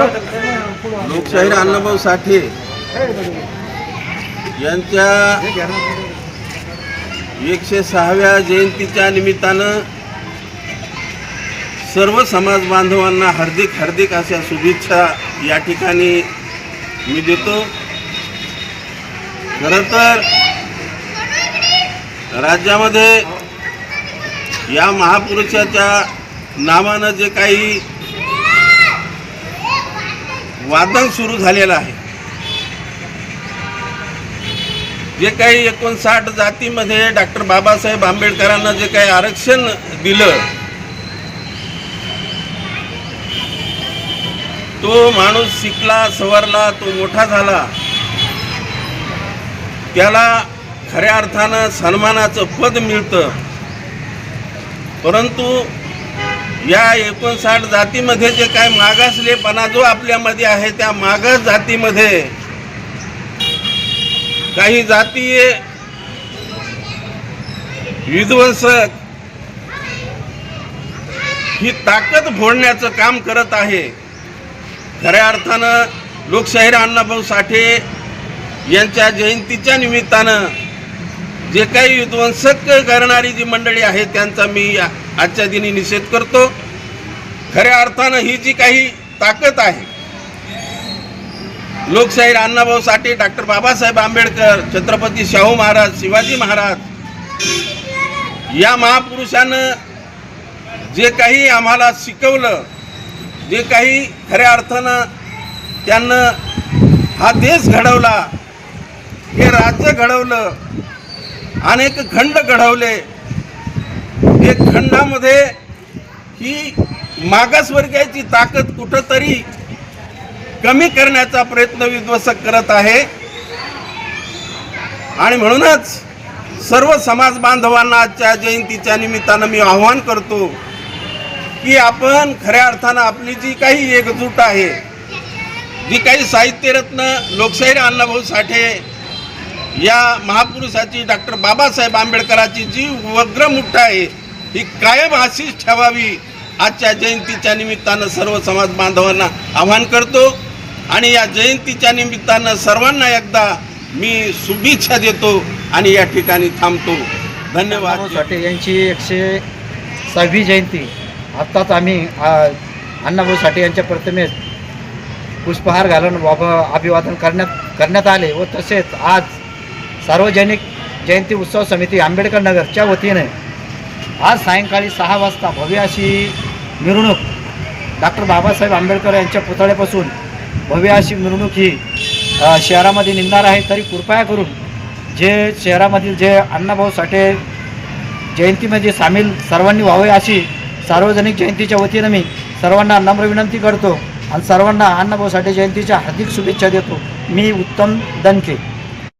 लोकशाहीर अण्णाभाऊ साठे यांच्या 106व्या जयंतीच्या निमित्तानं सर्व समाज बांधवांना हार्दिक अशा शुभेच्छा या ठिकाणी मी देतो। खरं तर राज्यामध्ये या महापुरुषाच्या नावानं जे काही वादन सुरू झालेलं आहे, जे काही 59 जातीमध्ये डॉक्टर बाबासाहेब आंबेडकरांना जे काही आरक्षण दिलं, तो माणूस शिकला सवरला, तो मोठा झाला, त्याला खऱ्या अर्थानं सन्मानाचं पद मिळतं। परंतु या 59 जातीमध्ये जे काय मागासलेपणा जो आपल्यामध्ये आहे, त्या मागास जातीमध्ये काही जातीय विध्वंसक ही ताकद फोडण्याचं काम करत आहे। खऱ्या अर्थानं लोकशाहीर अण्णाभाऊ साठे यांच्या जयंतीच्या निमित्तानं जे काही विध्वंसक करणारी जी मंडळी आहे त्यांचा मी आजच्या दिनी निषेध करतो। खऱ्या अर्थानं ही जी काही ताकद आहे, लोकशाहीर अण्णाभाऊ साठे, डॉक्टर बाबासाहेब आंबेडकर, छत्रपती शाहू महाराज, शिवाजी महाराज या महापुरुषानं जे काही आम्हाला शिकवलं, जे काही खऱ्या अर्थानं त्यांना हा देश घडवला, हे राज्य घडवलं, अनेक खंड घडवले। एक खंडामध्ये ही मागासवर्गीयाची ताकद कुठंतरी कमी करण्याचा प्रयत्न विध्वंसक करत आहे। आणि म्हणूनच सर्व समाज बांधवांना आजच्या जयंतीच्या निमित्तानं मी आवाहन करतो की आपण खऱ्या अर्थानं आपली जी काही एकजूट आहे, जी काही साहित्यरत्न लोकशाहीर अण्णाभाऊ साठे या महापुरुषाची, डॉक्टर बाबासाहेब आंबेडकराची जी वग्रमुठ आहे, ही कायम अशीच ठेवावी आजच्या जयंतीच्या निमित्तानं सर्व समाज बांधवांना आवाहन करतो। आणि या जयंतीच्या निमित्तानं सर्वांना एकदा मी शुभेच्छा देतो आणि या ठिकाणी थांबतो। धन्यवाद। साठे यांची 106वी जयंती आत्ताच आम्ही अण्णाभाऊ साठे यांच्या प्रतिमेस पुष्पहार घालून अभिवादन करण्यात आले व तसेच आज सार्वजनिक जयंती उत्सव समिती आंबेडकर नगरच्या वतीने आज सायंकाळी 6 वाजता भव्य अशी मिरवणूक डॉक्टर बाबासाहेब आंबेडकर यांच्या पुतळ्यापासून भव्य अशी मिरवणूक ही शहरामध्ये निघणार आहे। तरी कृपया करून जे शहरामधील जे अण्णाभाऊ साठे जयंतीमध्ये सामील सर्वांनी व्हावे अशी सार्वजनिक जयंतीच्या वतीने मी सर्वांना नम्र विनंती करतो आणि सर्वांना अण्णाभाऊ साठे जयंतीच्या हार्दिक शुभेच्छा देतो। मी उत्तम दणके।